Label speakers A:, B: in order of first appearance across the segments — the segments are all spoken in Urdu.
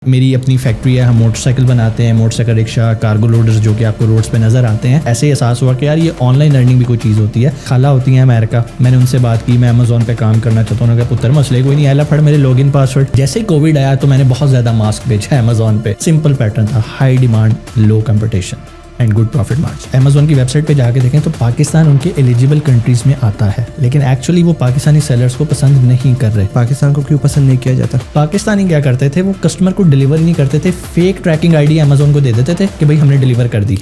A: میری اپنی فیکٹری ہے, ہم موٹر سائیکل بناتے ہیں, موٹر سائیکل رکشا, کارگو لوڈرز جو کہ آپ کو روڈز پہ نظر آتے ہیں. ایسے ہی احساس ہوا کہ یار یہ آن لائن ارننگ بھی کوئی چیز ہوتی ہے. خالہ ہوتی ہیں امریکہ, میں نے ان سے بات کی, میں امیزون پہ کام کرنا چاہتا ہوں. کہ پتر مسئلے کوئی نہیں, اللہ پڑھ میرے لاگ ان پاسورڈ. جیسے ہی کووڈ آیا تو میں نے بہت زیادہ ماسک بیچا امیزون پہ. سمپل پیٹرن تھا, high demand low competition and good profit margin. Amazon کی ویب سائٹ پہ جا کے دیکھیں تو پاکستان ان کے ایلیجیبل کنٹریز میں آتا ہے, لیکن ایکچولی وہ پاکستانی سیلرز کو پسند نہیں کر رہے.
B: پاکستان کو کیوں پسند نہیں کیا جاتا؟
A: پاکستانی کیا کرتے تھے, وہ کسٹمر کو ڈیلیور نہیں کرتے تھے, fake tracking I D Amazon کو دے دیتے تھے کہ بھائی ہم نے ڈیلیور کر دی.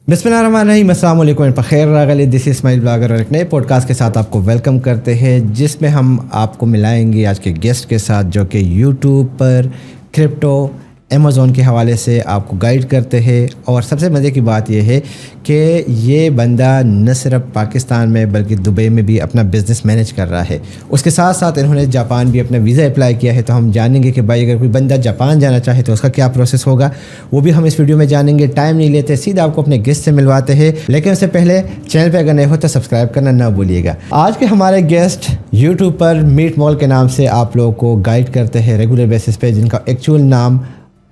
B: بسم اللہ الرحمن الرحیم. السلام علیکم, بخیر راغلی. دس از اسماعیل بلاگر اور ایک نئے پوڈ کاسٹ کے ساتھ آپ کو ویلکم کرتے ہیں, جس میں ہم آپ کو ملائیں گے آج کے گیسٹ کے ساتھ جو کہ یوٹیوب پر کرپٹو امیزون کے حوالے سے آپ کو گائیڈ کرتے ہیں. اور سب سے مزے کی بات یہ ہے کہ یہ بندہ نہ صرف پاکستان میں بلکہ دبئی میں بھی اپنا بزنس مینیج کر رہا ہے. اس کے ساتھ ساتھ انہوں نے جاپان بھی اپنا ویزا اپلائی کیا ہے. تو ہم جانیں گے کہ بھائی اگر کوئی بندہ جاپان جانا چاہے تو اس کا کیا پروسیس ہوگا, وہ بھی ہم اس ویڈیو میں جانیں گے. ٹائم نہیں لیتے, سیدھا آپ کو اپنے گیسٹ سے ملواتے ہیں. لیکن اس سے پہلے چینل پہ اگر نئے ہو تو سبسکرائب کرنا نہ بھولیے گا. آج کے ہمارے گیسٹ یوٹیوب پر میٹ مال کے نام سے آپ لوگوں کو گائیڈ کرتے ہیں ریگولر بیسس پہ, جن کا ایکچوئل نام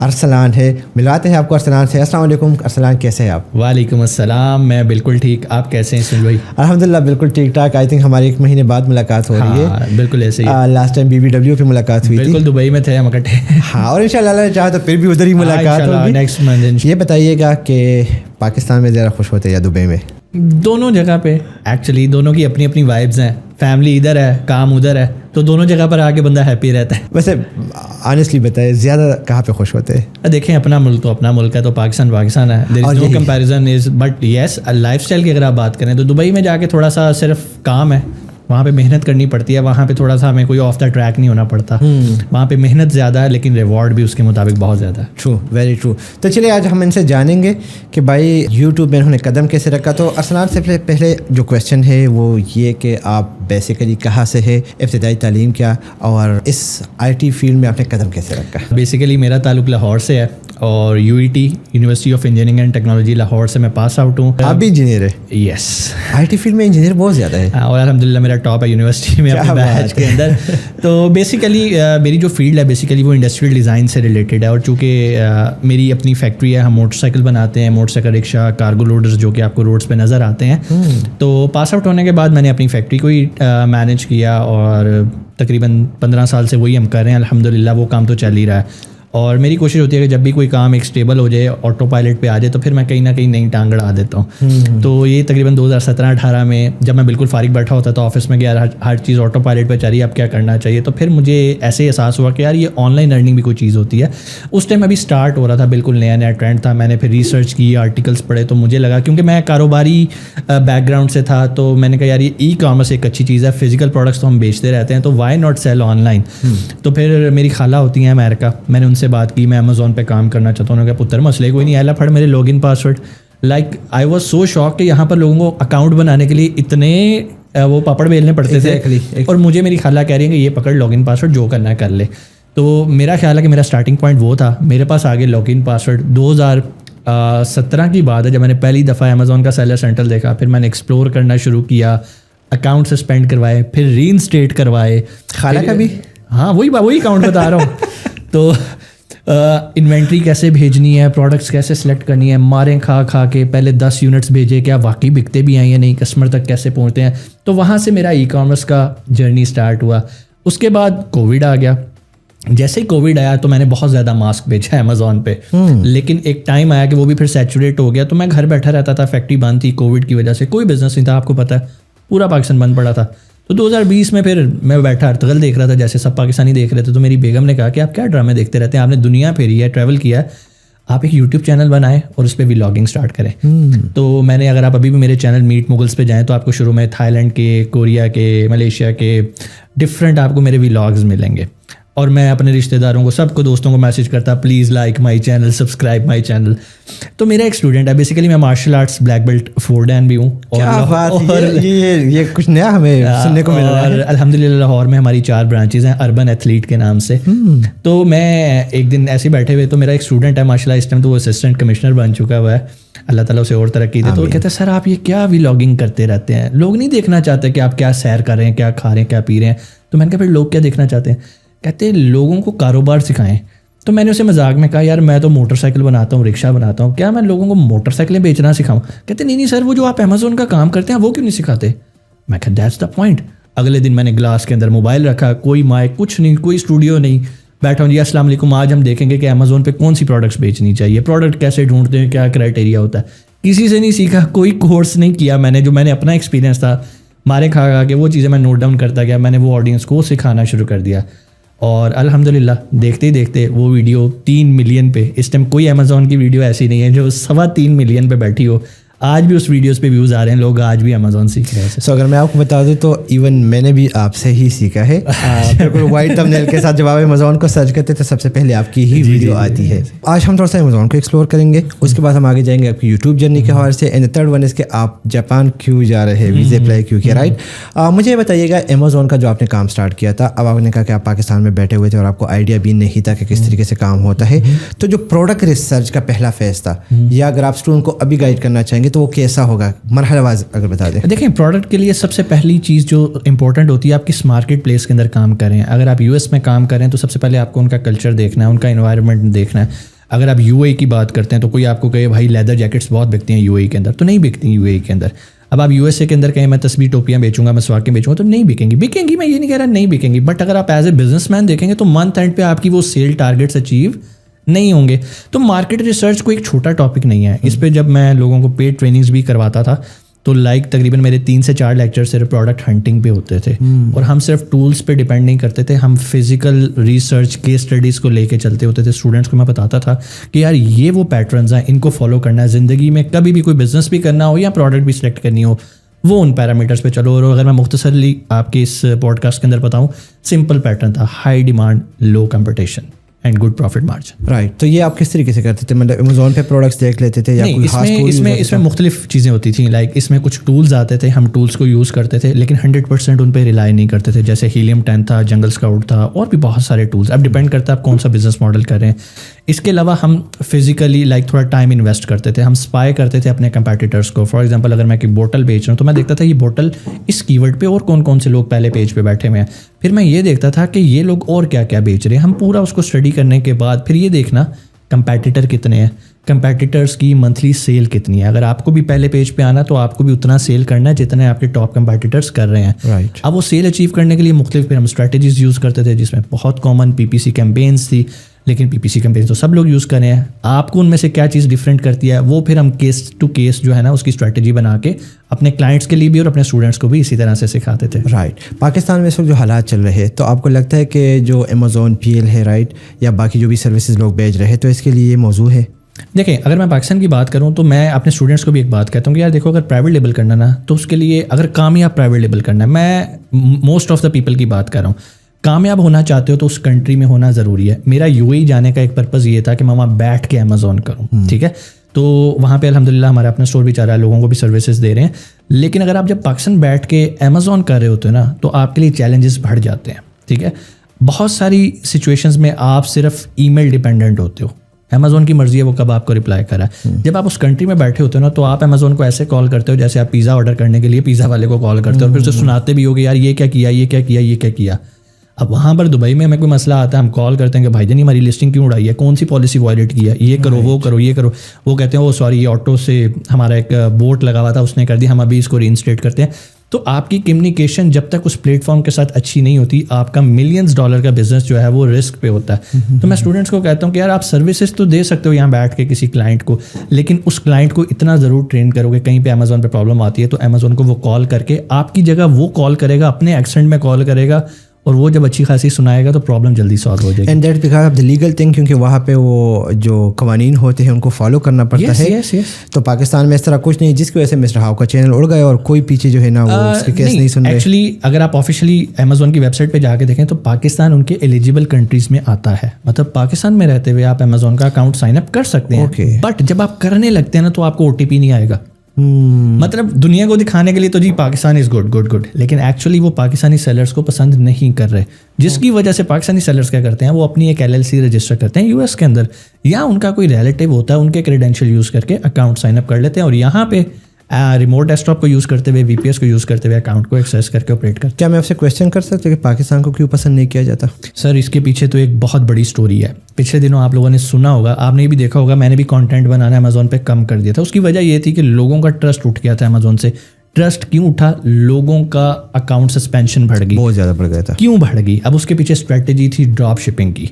B: ارسلان ہے. ملاتے ہیں آپ کو ارسلان سے. السلام علیکم ارسلان, کیسے ہیں آپ؟
A: وعلیکم السلام, میں بالکل ٹھیک, آپ کیسے ہیں اسماعیل بھائی؟
B: الحمدللہ بالکل ٹھیک ٹھاک. آئی تھنک ہماری 1 مہینے بعد ملاقات ہو رہی ہے.
A: بالکل ایسے ہی,
B: لاسٹ ٹائم BBW پہ ملاقات ہوئی تھی.
A: بالکل دبئی میں تھے ہم اکٹھے.
B: ہاں, اور انشاءاللہ اللہ نے چاہا تو پھر بھی ادھر ہی ملاقات ہوگی
A: نیکسٹ منتھ.
B: یہ بتائیے گا کہ پاکستان میں زیادہ خوش ہوتے ہیں یا دبئی میں؟
A: دونوں جگہ پہ ایکچولی دونوں کی اپنی اپنی وائبز ہیں. فیملی ادھر ہے, کام ادھر ہے, تو دونوں جگہ پر آ کے بندہ ہیپی رہتا ہے.
B: ویسے آنیسٹلی بتائیں, زیادہ کہاں پہ خوش ہوتے ہیں؟
A: دیکھیں اپنا ملک تو اپنا ملک ہے, تو پاکستان ہے. There is no comparison is, but yes life style کی اگر آپ بات کریں تو دبئی میں جا کے تھوڑا سا صرف کام ہے, وہاں پہ محنت کرنی پڑتی ہے. وہاں پہ تھوڑا سا ہمیں کوئی آف دا ٹریک نہیں ہونا پڑتا. وہاں پہ محنت زیادہ ہے لیکن ریوارڈ بھی اس کے مطابق بہت زیادہ ہے.
B: True, very true. تو چلیے آج ہم ان سے جانیں گے کہ بھائی یوٹیوب میں انہوں نے قدم کیسے رکھا. تو ارسلان سے پہلے جو کویشچن ہے وہ یہ کہ آپ بیسیکلی کہاں سے ہے, ابتدائی تعلیم کیا, اور اس IT فیلڈ میں آپ نے قدم کیسے رکھا؟
A: بیسیکلی میرا تعلق لاہور سے ہے اور UET university of engineering and technology Lahore سے میں پاس آؤٹ ہوں.
B: آپ بھی انجینئر ہیں؟
A: یس,
B: IT فیلڈ میں انجینئر بہت زیادہ ہے,
A: اور الحمدللہ میرا ٹاپ ہے یونیورسٹی میں اپنے بیچ کے اندر. تو بیسیکلی میری جو فیلڈ ہے بیسیکلی وہ انڈسٹریل ڈیزائن سے ریلیٹڈ ہے. اور چونکہ میری اپنی فیکٹری ہے, ہم موٹر سائیکل بناتے ہیں, موٹر سائیکل رکشا, کارگو لوڈرز جو کہ آپ کو روڈز پہ نظر آتے ہیں. تو پاس آؤٹ ہونے کے بعد میں نے اپنی فیکٹری کو ہی مینیج کیا اور تقریباً 15 سال سے وہی ہم کر رہے ہیں. الحمدللہ وہ کام تو چل ہی رہا ہے. اور میری کوشش ہوتی ہے کہ جب بھی کوئی کام ایک اسٹیبل ہو جائے, آٹو پائلٹ پہ آ جائے, تو پھر میں کہیں نہ کہیں نئی ٹانگ اڑا دیتا ہوں. تو یہ تقریباً 2017-18 میں جب میں بالکل فارغ بیٹھا ہوتا تو آفس میں گیا, ہر چیز آٹو پائلٹ پہ چاہیے, اب کیا کرنا چاہیے. تو پھر مجھے ایسے احساس ہوا کہ یار یہ آن لائن ارننگ بھی کوئی چیز ہوتی ہے. اس ٹائم ابھی اسٹارٹ ہو رہا تھا, بالکل نیا ٹرینڈ تھا. میں نے پھر ریسرچ کی, آرٹیکلس پڑھے, تو مجھے لگا کیونکہ میں کاروباری بیک گراؤنڈ سے تھا, تو میں نے کہا یار یہ ای کامرس ایک اچھی چیز ہے, فزیکل پروڈکٹس تو ہم بیچتے رہتے ہیں, تو why not sell online. تو پھر میری خالہ ہوتی ہیں امریکہ, میں نے ان سے بات کی, میں امیزون پہ کام کرنا چاہتا ہوں. کہ پتر مسئلے کوئی نہیں, اللہ پڑھ میرے log in password. Like I was so shock کہ یہاں پر لوگوں کو اکاؤنٹ بنانے کے لیے اتنے وہ پاپڑ بیلنے پڑتے تھے, اور مجھے میری خالہ کہہ رہی ہیں کہ یہ پکڑ لاگ ان پاسورڈ, جو کرنا ہے کر لے. تو میرا خیال ہے کہ میرا اسٹارٹنگ پوائنٹ وہ تھا. میرے پاس آگے لاگ ان پاسورڈ 2017 کی بات ہے, جب میں نے پہلی دفعہ امیزون کا سیلر سینٹر دیکھا. پھر میں نے ایکسپلور کرنا شروع کیا, اکاؤنٹ سسپینڈ کروائے, پھر ری انسٹیٹ کروائے.
B: خالہ کا بھی؟
A: ہاں, وہی اکاؤنٹ بتا رہا ہوں. تو انوینٹری کیسے بھیجنی ہے, پروڈکٹس کیسے سلیکٹ کرنی ہے, ماریں کھا کے پہلے 10 یونٹس بھیجے, کیا واقعی بکتے بھی ہیں یا نہیں, کسٹمر تک کیسے پہنچتے ہیں. تو وہاں سے میرا ای کامرس کا جرنی اسٹارٹ ہوا. اس کے بعد کووڈ آ گیا. جیسے ہی کووڈ آیا تو میں نے بہت زیادہ ماسک بیچا امیزون پہ, لیکن ایک ٹائم آیا کہ وہ بھی پھر سیچوریٹ ہو گیا. تو میں گھر بیٹھا رہتا تھا, فیکٹری بند تھی کووڈ کی وجہ سے, کوئی بزنس نہیں تھا, آپ کو پتہ ہے پورا پاکستان بند پڑا تھا. تو 2020 میں پھر میں بیٹھا ارتغل دیکھ رہا تھا, جیسے سب پاکستانی دیکھ رہے تھے. تو میری بیگم نے کہا کہ آپ کیا ڈرامے دیکھتے رہتے ہیں, آپ نے دنیا پھیری ہے, ٹریول کیا ہے, آپ ایک یوٹیوب چینل بنائیں اور اس پہ ولاگنگ اسٹارٹ کریں. تو میں نے, اگر آپ ابھی بھی میرے چینل میٹ مغلس پہ جائیں تو آپ کو شروع میں تھائی لینڈ کے, کوریا کے, ملیشیا کے ڈفرینٹ آپ کو میرے ولاگز ملیں گے. اور میں اپنے رشتہ داروں کو سب کو دوستوں کو میسیج کرتا please like my channel subscribe my channel. تو میرا ایک اسٹوڈنٹ ہے بیسیکلی, میں مارشل آرٹس بلیک بیلٹ 4 ڈین بھی ہوں.
B: یہ کچھ نیا ہمیں سننے کو مل رہا ہے.
A: الحمد للہ لاہور میں ہماری 4 برانچز ہیں اربن ایتھلیٹ کے نام سے. تو میں ایک دن ایسے بیٹھے ہوئے, تو میرا ایک اسٹوڈنٹ ہے ماشاء اللہ اس ٹائم تو وہ اسسٹنٹ کمشنر بن چکا ہوا ہے, اللہ تعالیٰ اسے اور ترقی دے. تو وہ کہتے ہیں سر آپ یہ کیا ولاگنگ کرتے رہتے ہیں, لوگ نہیں دیکھنا چاہتے کہ آپ کیا سیر کر رہے ہیں, کیا کھا رہے ہیں, کیا پی رہے ہیں. تو میں نے کہا پھر لوگ کیا دیکھنا چاہتے ہیں؟ کہتے ہیں لوگوں کو کاروبار سکھائیں. تو میں نے اسے مذاق میں کہا یار میں تو موٹر سائیکل بناتا ہوں, رکشہ بناتا ہوں, کیا میں لوگوں کو موٹر سائیکلیں بیچنا سکھاؤں؟ کہتے نہیں سر وہ جو آپ امیزون کا کام کرتے ہیں وہ کیوں نہیں سکھاتے؟ میں کہا دیٹس دا پوائنٹ. اگلے دن میں نے گلاس کے اندر موبائل رکھا, کوئی مائک کچھ نہیں, کوئی اسٹوڈیو نہیں, بیٹھا ہوں جی السلام علیکم, آج ہم دیکھیں گے کہ امیزون پہ کون سی پروڈکٹس بیچنی چاہیے, پروڈکٹ کیسے ڈھونڈتے ہیں, کیا کرائٹیریا ہوتا ہے. کسی سے نہیں سیکھا, کوئی کورس نہیں کیا میں نے, جو میں نے اپنا ایکسپیرینس تھا مارے کھا کھا کے وہ چیزیں میں نوٹ ڈاؤن کرتا گیا. میں نے وہ آڈینس کو سکھانا شروع کر دیا اور الحمدللہ دیکھتے ہی دیکھتے وہ ویڈیو 3 ملین پہ, اس ٹائم کوئی امیزون کی ویڈیو ایسی نہیں ہے جو 3.25 ملین پہ بیٹھی ہو. آج بھی اس ویڈیوز پہ ویوز آ رہے ہیں, لوگ آج بھی امیزون سیکھ رہے ہیں.
B: سو اگر میں آپ کو بتا دوں تو ایون میں نے بھی آپ سے ہی سیکھا ہے. بالکل وائٹ تھمبنیل کے ساتھ جب آپ امیزون کو سرچ کرتے تو سب سے پہلے آپ کی ہی ویڈیو آتی ہے. آج ہم تھوڑا سا امیزون کو ایکسپلور کریں گے, اس کے بعد ہم آگے جائیں گے آپ کی یوٹیوب جرنی کے حوالے سے. اینڈ تھرڈ ون از کہ آپ جاپان کیوں جا رہے ہیں, ویزے اپلائی کیوں کیا, رائٹ. مجھے یہ بتائیے گا امیزون کا جو آپ نے کام اسٹارٹ کیا تھا, اب آپ نے کہا کہ آپ پاکستان میں بیٹھے ہوئے تھے اور آپ کو آئیڈیا بھی نہیں تھا کہ کس طریقے سے کام ہوتا ہے, تو جو پروڈکٹ ریسرچ کا پہلا فیز تھا, یا اگر آپ اسٹوڈنٹ کو ابھی گائڈ کرنا چاہیں گے تو وہ کیسا ہوگا, مرحلہ واز اگر بتا دیں.
A: دیکھیں پروڈکٹ کے لیے سب سے پہلی چیز جو امپورٹنٹ ہوتی ہے آپ کس مارکیٹ پلیس کے اندر کام کریں. اگر آپ US میں کام کریں تو سب سے پہلے آپ کو ان کا کلچر دیکھنا ہے, ان کا انوائرمنٹ دیکھنا ہے. اگر آپ UAE کی بات کرتے ہیں تو کوئی آپ کو کہے بھائی لیدر جیکٹس بہت بکتی ہیں UAE کے اندر, تو نہیں بکتی UAE کے اندر. اب آپ USA کے اندر کہیں میں تسبیح ٹوپیاں بیچوں گا, مسواکیں بیچوں گا, تو نہیں بکیں گی. میں یہ نہیں کہہ رہا نہیں بکیں گی, بٹ اگر آپ ایز اے بزنس مین دیکھیں گے تو منتھ اینڈ پہ آپ کی وہ سیل ٹارگیٹس اچیو نہیں ہوں گے. تو مارکیٹ ریسرچ کوئی ایک چھوٹا ٹاپک نہیں ہے. اس پہ جب میں لوگوں کو پیڈ ٹریننگز بھی کرواتا تھا تو تقریباً میرے 3 سے 4 لیکچر صرف پروڈکٹ ہنٹنگ پہ ہوتے تھے, اور ہم صرف ٹولس پہ ڈیپینڈ نہیں کرتے تھے, ہم فزیکل ریسرچ کیس اسٹڈیز کو لے کے چلتے ہوتے تھے. اسٹوڈنٹس کو میں بتاتا تھا کہ یار یہ وہ پیٹرنز ہیں, ان کو فالو کرنا ہے زندگی میں, کبھی بھی کوئی بزنس بھی کرنا ہو یا پروڈکٹ بھی سلیکٹ کرنی ہو وہ ان پیرامیٹرس پہ چلو. اور اگر میں مختصرلی آپ کے اس پوڈ کاسٹ کے اندر بتاؤں, سمپل پیٹرن تھا, high demand low competition and good profit margin.
B: Right. تو یہ آپ کس طریقے سے کرتے تھے, مطلب امیزون پہ پروڈکٹس دیکھ لیتے تھے یا کوئی خاص ٹول؟
A: اس میں مختلف چیزیں ہوتی تھیں. لائک اس میں کچھ ٹولز آتے تھے, ہم ٹولس کو یوز کرتے تھے لیکن 100% ان پہ ریلائی نہیں کرتے تھے. جیسے ہیلیم 10 تھا, جنگل اسکاؤٹ تھا, اور بھی بہت سارے ٹولس. اب ڈپینڈ کرتا ہے آپ کون سا بزنس ماڈل کر رہے ہیں. اس کے علاوہ ہم فزیکلی تھوڑا ٹائم انویسٹ کرتے تھے, ہم اسپائی کرتے تھے اپنے کمپیٹیٹرس کو. فار ایگزامپل اگر میں کوئی بوٹل بیچ رہا ہوں تو میں دیکھتا تھا یہ بوٹل اس کی ورڈ پہ اور کون سے لوگ پہلے پیج پہ بیٹھے ہوئے ہیں. پھر میں یہ دیکھتا تھا کہ یہ لوگ اور کیا کیا بیچ رہے ہیں. ہم پورا اس کو اسٹڈی کرنے کے بعد پھر یہ دیکھنا کمپیٹیٹر کتنے ہیں, کمپیٹیٹرس کی منتھلی سیل کتنی ہے. اگر آپ کو بھی پہلے پیج پہ آنا تو آپ کو بھی اتنا سیل کرنا ہے جتنے آپ کے ٹاپ کمپیٹیٹرس کر رہے ہیں.
B: رائٹ.
A: اب وہ سیل اچیو کرنے کے لیے مختلف پھر ہم اسٹریٹجیز یوز کرتے تھے, جس میں بہت کامن PPC کیمپینس تھی. لیکن PPC کیمپینس تو سب لوگ یوز کر رہے ہیں. آپ کو ان میں سے کیا چیز ڈفرینٹ کرتی ہے وہ پھر ہم کیس ٹو کیس جو ہے نا اس کی اسٹریٹجی بنا کے اپنے کلائنٹس کے لیے بھی اور اپنے اسٹوڈنٹس کو بھی اسی طرح سے سکھاتے تھے.
B: رائٹ. پاکستان میں اس وقت جو حالات چل رہے ہیں تو آپ کو لگتا ہے کہ جو امیزون PL ہے, رائٹ, یا باقی جو بھی سروسز لوگ بیچ رہے ہیں تو اس کے لیے یہ موضوع ہے؟
A: دیکھیں اگر میں پاکستان کی بات کروں تو میں اپنے اسٹوڈنٹس کو بھی ایک بات کہتا ہوں کہ یار دیکھو اگر پرائیویٹ لیبل کرنا نا تو اس کے لیے اگر کامیاب پرائیویٹ لیبل کرنا ہے, میں موسٹ آف دا پیپل کی بات کر رہا ہوں, کامیاب ہونا چاہتے ہو تو اس کنٹری میں ہونا ضروری ہے. میرا UAE جانے کا ایک پرپز یہ تھا کہ میں وہاں بیٹھ کے امیزون کروں, ٹھیک ہے. تو وہاں پہ الحمدللہ ہمارا اپنا اسٹور بھی چل رہا ہے, لوگوں کو بھی سروسز دے رہے ہیں. لیکن اگر آپ جب پاکستان بیٹھ کے امیزون کر رہے ہوتے ہیں نا تو آپ کے لیے چیلنجز بڑھ جاتے ہیں, ٹھیک ہے. بہت ساری سچویشنز میں آپ صرف ای میل ڈیپینڈنٹ ہوتے ہو, امیزون کی مرضی ہے وہ کب آپ کو رپلائی کرا ہے. جب آپ اس کنٹری میں بیٹھے ہوتے ہو نا تو آپ امیزون کو ایسے کال کرتے ہو جیسے آپ پیزا آرڈر کرنے کے لیے پیزا والے کو کال کرتے ہو, اور پھر اسے سناتے بھی ہو کہ یار یہ کیا کیا, یہ کیا کیا, یہ کیا کیا. اب وہاں پر دبئی میں ہمیں کوئی مسئلہ آتا ہے, ہم کال کرتے ہیں کہ بھائی جان ہماری لسٹنگ کیوں اڑائی ہے, کون سی پالیسی وائلیٹ کی ہے, یہ کرو وہ کرو یہ کرو. وہ کہتے ہیں وہ سوری یہ آٹو سے ہمارا ایک بوٹ لگا ہوا تھا اس نے کر دیا, ہم ابھی اس کو ری انسٹیٹ کرتے ہیں. تو آپ کی کمیونیکیشن جب تک اس پلیٹ فارم کے ساتھ اچھی نہیں ہوتی, آپ کا $ملینز کا بزنس جو ہے وہ رسک پہ ہوتا ہے. تو میں اسٹوڈنٹس کو کہتا ہوں کہ یار آپ سروسز تو دے سکتے ہو یہاں بیٹھ کے کسی کلائنٹ کو, لیکن اس کلائنٹ کو اتنا ضرور ٹرین کرو کہ کہیں پہ امیزون پہ پرابلم آتی ہے تو امیزون کو وہ کال کر کے آپ کی جگہ وہ کال کرے گا, اپنے ایکسنٹ میں کال کرے گا, اور وہ جب اچھی خاصی سنائے گا تو پرابلم جلدی سالو ہو جائے گی.
B: And that because of the legal thing, کیونکہ وہاں پہ وہ جو قوانین ہوتے ہیں ان کو فالو کرنا پڑتا ہے. تو پاکستان میں اس طرح کچھ نہیں جس کی وجہ سے مسٹر ہاؤ کا چینل اڑ گیا اور کوئی پیچھے جو ہے نا وہ اس کے کیس نہیں سن رہے.
A: ایکچولی اگر آپ آفیشلی امیزون کی ویب سائٹ پہ جا کے دیکھیں تو پاکستان ان کے ایلیجیبل کنٹریز میں آتا ہے. مطلب پاکستان میں رہتے ہوئے آپ امیزون کا اکاؤنٹ سائن اپ کر سکتے ہیں, بٹ جب آپ کرنے لگتے ہیں نا تو آپ کو OTP نہیں آئے گا. مطلب دنیا کو دکھانے کے لیے تو جی پاکستان از گڈ, لیکن ایکچولی وہ پاکستانی سیلرس کو پسند نہیں کر رہے, جس کی وجہ سے پاکستانی سیلرس کیا کرتے ہیں, وہ اپنی ایک LLC رجسٹر کرتے ہیں US کے اندر, یا ان کا کوئی ریلیٹیو ہوتا ہے, ان کے کریڈینشیل یوز کر کے اکاؤنٹ سائن اپ کر لیتے ہیں اور یہاں پہ ریموٹ ڈیسک ٹاپ کو یوز کرتے ہوئے VPS کو یوز کرتے ہوئے اکاؤنٹ کو ایکسیس کر کے آپریٹ کرتے.
B: کیا میں آپ سے کویشچن کر سکتا ہوں کہ پاکستان کو کیوں پسند نہیں کیا جاتا؟
A: سر اس کے پیچھے تو ایک بہت بڑی اسٹوری ہے. پچھلے دنوں آپ لوگوں نے سنا ہوگا, آپ نے بھی دیکھا ہوگا, میں نے بھی کانٹینٹ بنانا امیزون پہ کم کر دیا تھا. اس کی وجہ یہ تھی کہ لوگوں کا ٹرسٹ اٹھ گیا تھا امیزون سے. ٹرسٹ کیوں اٹھا؟ لوگوں کا اکاؤنٹ سسپینشن بڑھ گئی,
B: بہت زیادہ بڑھ گیا تھا.
A: کیوں بڑھ گئی؟ اب اس کے پیچھے اسٹریٹجی تھی ڈراپ شپنگ کی.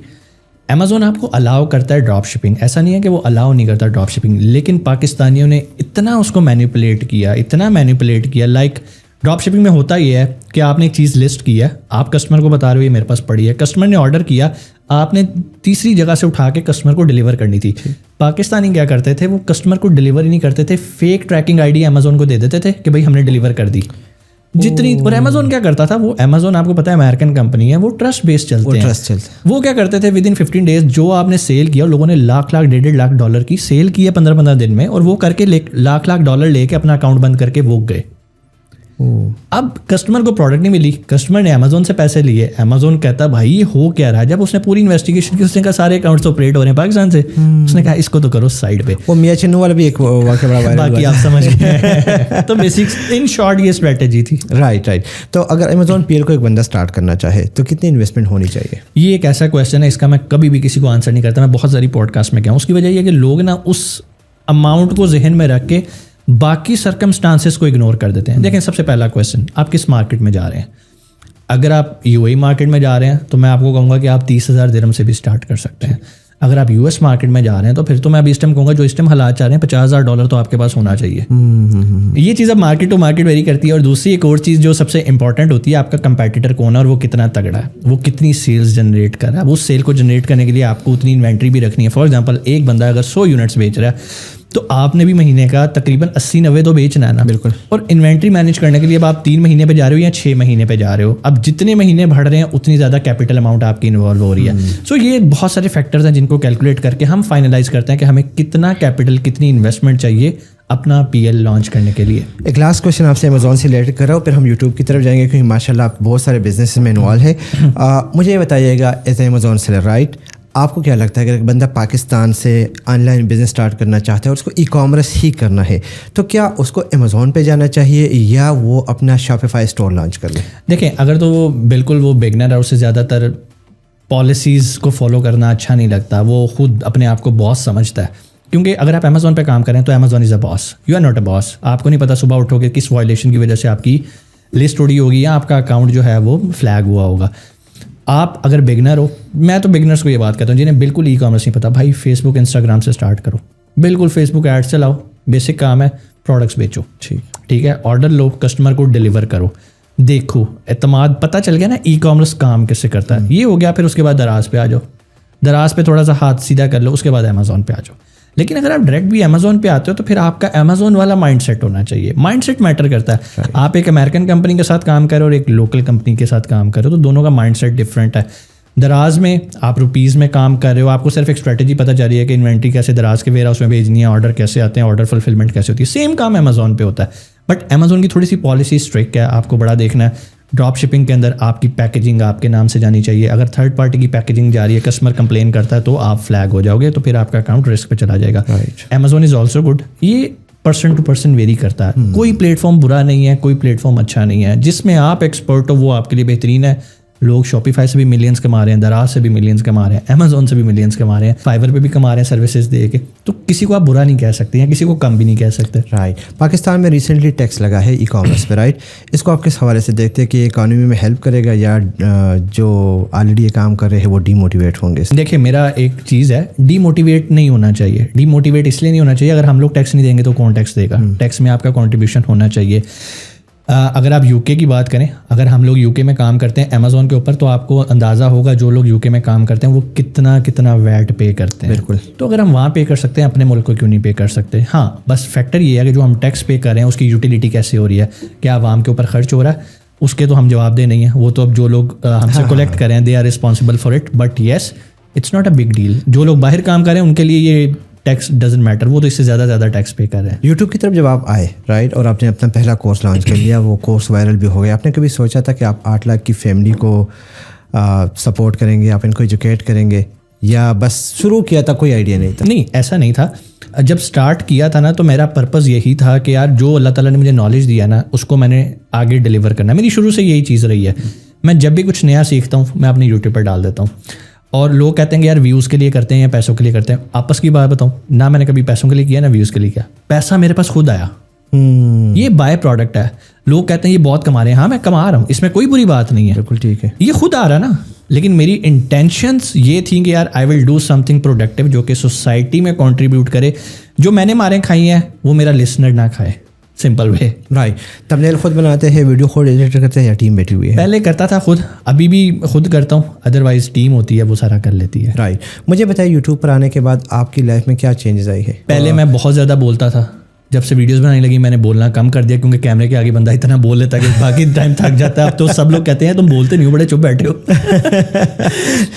A: امیزون آپ کو الاؤ کرتا ہے ڈراپ شپنگ, ایسا نہیں ہے کہ وہ الاؤ نہیں کرتا ڈراپ شپنگ, لیکن پاکستانیوں نے اتنا اس کو مینیپولیٹ کیا لائک ڈراپ شپنگ میں ہوتا یہ ہے کہ آپ نے ایک چیز لسٹ کی ہے, آپ کسٹمر کو بتا رہے ہو یہ میرے پاس پڑی ہے, کسٹمر نے آرڈر کیا, آپ نے تیسری جگہ سے اٹھا کے کسٹمر کو ڈلیور کرنی تھی. پاکستانی کیا کرتے تھے, وہ کسٹمر کو ڈلیور ہی نہیں کرتے تھے, فیک ٹریکنگ ID امیزون کو دے دیتے تھے کہ بھائی ہم نے ڈلیور کر دی جتنی. اور امیزون کیا کرتا تھا, وہ امیزون آپ کو پتا ہے امیرکن کمپنی ہے, وہ ٹرسٹ بیس چلتے ہیں. وہ کیا کرتے تھے, ودن 15 days جو آپ نے سیل کیا, لوگوں نے لاکھ $1.5 lakh کی سیل کی ہے 15 دن میں, اور وہ کر کے لاکھ $1 لے کے اپنا اکاؤنٹ بند کر کے وہ گئے. اب کسٹمر کو پروڈکٹ نہیں ملی, کسٹمر نے امیزون سے پیسے لیے, امیزون کہتا بھائی یہ ہو کیا رہا ہے. جب اس نے پوری انویسٹیگیشن کی, اس نے کہا سارے اکاؤنٹس آپریٹ ہو رہے ہیں پاکستان سے, اس نے کہا اس کو تو کرو سائڈ پہ.
B: وہ میاں چنو والا بھی ایک واقعہ بڑا وائرل ہوا,
A: باقی آپ سمجھ گئے. تو بیسک ان شارٹ یہ اسٹریٹجی تھی.
B: رائٹ. تو اگر امیزون PL کو ایک بندہ اسٹارٹ کرنا چاہے تو کتنی انویسٹمنٹ ہونی چاہیے؟
A: یہ ایک ایسا کویشچن ہے, اس کا میں کبھی بھی کسی کو آنسر نہیں کرتا, میں بہت ساری پوڈ کاسٹ میں کیا ہوں. اس کی وجہ یہ ہے کہ لوگ نا اس اماؤنٹ کو ذہن میں رکھ کے باقی سرکمسٹانسز کو اگنور کر دیتے ہیں. دیکھیں سب سے پہلا کویشچن, آپ کس مارکیٹ میں جا رہے ہیں؟ اگر آپ UAE مارکیٹ میں جا رہے ہیں تو میں آپ کو کہوں گا کہ آپ 30,000 درہم سے بھی اسٹارٹ کر سکتے ہیں. اگر آپ US مارکیٹ میں جا رہے ہیں تو پھر تو میں ابھی اس ٹائم کہوں گا جو اس ٹائم حالات چاہ رہے ہیں $50,000 تو آپ کے پاس ہونا چاہیے. یہ چیز اب مارکیٹ ٹو مارکیٹ ویری کرتی ہے. اور دوسری ایک اور چیز جو سب سے امپورٹنٹ ہوتی ہے, آپ کا کمپیٹیٹر کون ہے اور وہ کتنا تگڑا ہے, وہ کتنی سیلز جنریٹ کر رہا ہے. اس سیل کو جنریٹ کرنے کے لیے آپ کو اتنی انوینٹری بھی رکھنی ہے. فار ایگزامپل ایک بندہ اگر 100 یونٹس بیچ رہا ہے تو آپ نے بھی مہینے کا تقریباً 80-90 تو بیچنا ہے نا.
B: بالکل. اور
A: انوینٹری مینیج کرنے کے لیے اب آپ 3 مہینے پہ جا رہے ہو یا 6 مہینے پہ جا رہے ہو, اب جتنے مہینے بڑھ رہے ہیں اتنی زیادہ کیپٹل اماؤنٹ آپ کی انوالو ہو رہی ہے. سو یہ بہت سارے فیکٹرز ہیں جن کو کیلکولیٹ کر کے ہم فائنلائز کرتے ہیں کہ ہمیں کتنا کیپٹل, کتنی انویسٹمنٹ چاہیے اپنا PL لانچ کرنے کے لیے.
B: ایک لاسٹ کویشچن آپ سے امیزون سے ریلیٹڈ کر رہا ہوں, پھر ہم YouTube کی طرف جائیں گے کیونکہ ماشاء اللہ آپ بہت سارے بزنس میں انوالو ہے. مجھے یہ بتائیے گا as a Amazon seller, right, آپ کو کیا لگتا ہے کہ اگر بندہ پاکستان سے آن لائن بزنس اسٹارٹ کرنا چاہتا ہے اور اس کو E-commerce ہی کرنا ہے تو کیا اس کو امیزون پہ جانا چاہیے یا وہ اپنا شاپیفائی اسٹور لانچ کر لے؟
A: دیکھیں اگر تو وہ بالکل وہ بگنر ہے, اسے زیادہ تر پالیسیز کو فالو کرنا اچھا نہیں لگتا, وہ خود اپنے آپ کو باس سمجھتا ہے. کیونکہ اگر آپ امیزون پہ کام کریں تو Amazon is a boss, you are not a boss. آپ کو نہیں پتا صبح اٹھو گے کس وائلیشن کی وجہ سے آپ کی لسٹ اڑی ہوگی یا آپ کا اکاؤنٹ جو ہے وہ فلیگ ہوا ہوگا. آپ اگر بگنر ہو, میں تو بگنرس کو یہ بات کہتا ہوں جنہیں بالکل E-commerce نہیں پتا, بھائی فیس بک انسٹاگرام سے اسٹارٹ کرو, بالکل فیس بک ایڈ چلاؤ, بیسک کام ہے پروڈکٹس بیچو, ٹھیک ہے, آرڈر لو, کسٹمر کو ڈلیور کرو, دیکھو اعتماد پتہ چل گیا نا E-commerce کام کیسے کرتا ہے. یہ ہو گیا, پھر اس کے بعد دراز پہ آ جاؤ, دراز پہ تھوڑا سا ہاتھ سیدھا کر لو, اس کے بعد امیزون پہ آ جاؤ. لیکن اگر آپ ڈائریکٹ بھی امیزون پہ آتے ہو تو پھر آپ کا امیزون والا مائنڈ سیٹ ہونا چاہیے. مائنڈ سیٹ میٹر کرتا ہے. آپ ایک امیرکن کمپنی کے ساتھ کام کرو اور ایک لوکل کمپنی کے ساتھ کام کرو تو دونوں کا مائنڈ سیٹ ڈفرینٹ ہے. دراز میں آپ روپیز میں کام کر رہے ہو, آپ کو صرف ایک اسٹریٹجی پتہ چل رہی ہے کہ انوینٹری کیسے دراز کے ویئر ہاؤس میں بھیجنی ہے, آرڈر کیسے آتے ہیں, آرڈر فلفلمنٹ کیسے ہوتی ہے. سیم کام امیزون پہ ہوتا ہے, بٹ امیزون کی تھوڑی سی پالیسی اسٹرکٹ ہے, آپ کو بڑا دیکھنا ہے. ڈراپ شپنگ کے اندر آپ کی پیکیجنگ آپ کے نام سے جانی چاہیے. اگر تھرڈ پارٹی کی پیکیجنگ جا رہی ہے, کسٹمر کمپلین کرتا ہے تو آپ فلیگ ہو جاؤ گے, تو پھر آپ کا اکاؤنٹ رسک پہ چلا جائے گا. Amazon is also good. یہ پرسن ٹو پرسن ویری کرتا ہے. کوئی پلیٹ فارم برا نہیں ہے, کوئی پلیٹ فارم اچھا نہیں ہے. جس میں آپ ایکسپرٹ ہو وہ آپ کے لیے بہترین ہے. لوگ شاپیفائی سے بھی ملینز کما رہے ہیں, دراز سے بھی ملینز کما رہے ہیں, امیزون سے بھی ملینز کما رہے ہیں, فائیور پہ بھی کما رہے ہیں سروسز دے کے. تو کسی کو آپ برا نہیں کہہ سکتے یا کسی کو کم بھی نہیں کہہ سکتے.
B: رائٹ. پاکستان میں ریسنٹلی ٹیکس لگا ہے E-commerce پہ, رائٹ, اس کو آپ کس حوالے سے دیکھتے ہیں کہ اکانومی میں ہیلپ کرے گا یا جو آلریڈی یہ کام کر رہے ہیں وہ ڈی موٹیویٹ ہوں گے؟
A: دیکھیں میرا ایک چیز ہے, ڈی موٹیویٹ نہیں ہونا چاہیے. ڈی موٹیویٹ اس لیے نہیں ہونا چاہیے, اگر ہم لوگ ٹیکس نہیں دیں گے تو کون ٹیکس دے گا. ٹیکس میں آپ کا کنٹریبیوشن ہونا چاہیے. اگر آپ UK کی بات کریں, اگر ہم لوگ UK میں کام کرتے ہیں امیزون کے اوپر, تو آپ کو اندازہ ہوگا جو لوگ UK میں کام کرتے ہیں وہ کتنا ویٹ پے کرتے ہیں.
B: بالکل.
A: تو اگر ہم وہاں پے کر سکتے ہیں, اپنے ملک کو کیوں نہیں پے کر سکتے؟ ہاں بس فیکٹر یہ ہے کہ جو ہم ٹیکس پے کر رہے ہیں اس کی یوٹیلیٹی کیسے ہو رہی ہے, کیا عوام کے اوپر خرچ ہو رہا ہے, اس کے تو ہم جواب دہ نہیں ہیں. وہ تو اب جو لوگ ہم سے کلیکٹ کریں they are responsible for it. But yes it's not a big deal. جو لوگ باہر کام کریں ان کے لیے یہ ٹیکس ڈزنٹ میٹر, وہ تو اس سے زیادہ ٹیکس پے کر رہے ہیں.
B: یوٹیوب کی طرف جب آپ آئے رائٹ, اور آپ نے اپنا پہلا کورس لانچ کر لیا, وہ کورس وائرل بھی ہو گیا, آپ نے کبھی سوچا تھا کہ آپ 8 لاکھ کی فیملی کو سپورٹ کریں گے, آپ ان کو ایجوکیٹ کریں گے, یا بس شروع کیا تھا, کوئی آئیڈیا نہیں تھا؟
A: نہیں, ایسا نہیں تھا. جب سٹارٹ کیا تھا نا تو میرا پرپز یہی تھا کہ یار جو اللہ تعالیٰ نے مجھے نالج دیا نا اس کو میں نے آگے ڈیلیور کرنا. میری شروع سے یہی چیز رہی ہے. میں جب بھی کچھ نیا سیکھتا ہوں میں اپنے یوٹیوب پر ڈال دیتا ہوں. اور لوگ کہتے ہیں کہ یار ویوز کے لیے کرتے ہیں یا پیسوں کے لیے کرتے ہیں. آپس کی بات بتاؤں, نہ میں نے کبھی پیسوں کے لیے کیا نہ ویوز کے لیے کیا. پیسہ میرے پاس خود آیا, یہ بائی پروڈکٹ ہے. لوگ کہتے ہیں یہ بہت کما رہے ہیں, ہاں میں کما رہا ہوں, اس میں کوئی بری بات نہیں ہے,
B: بالکل ٹھیک ہے,
A: یہ خود آ رہا نا. لیکن میری انٹینشنس یہ تھیں کہ یار I will do something productive جو کہ سوسائٹی میں کنٹریبیوٹ کرے. جو میں نے ماریں کھائی ہیں وہ میرا لسنر نہ کھائے, سمپل وے.
B: رائٹ. تمنیل خود بناتے ہیں, ویڈیو خود ایڈٹ کرتے ہیں, یا ٹیم بیٹھی ہوئی ہے؟
A: پہلے کرتا تھا خود, ابھی بھی خود کرتا ہوں, ادروائز ٹیم ہوتی ہے وہ سارا کر لیتی ہے.
B: رائٹ. مجھے بتائیے یوٹیوب پر آنے کے بعد آپ کی لائف میں کیا چینجز آئی ہے؟
A: پہلے میں بہت زیادہ بولتا تھا, جب سے ویڈیوز بنانے لگی میں نے بولنا کم کر دیا, کیونکہ کیمرے کے آگے بندہ اتنا بول لیتا ہے کہ باقی ٹائم تھک جاتا ہے. اب تو سب لوگ کہتے ہیں تم بولتے نہیں ہو, بڑے چپ بیٹھے ہو,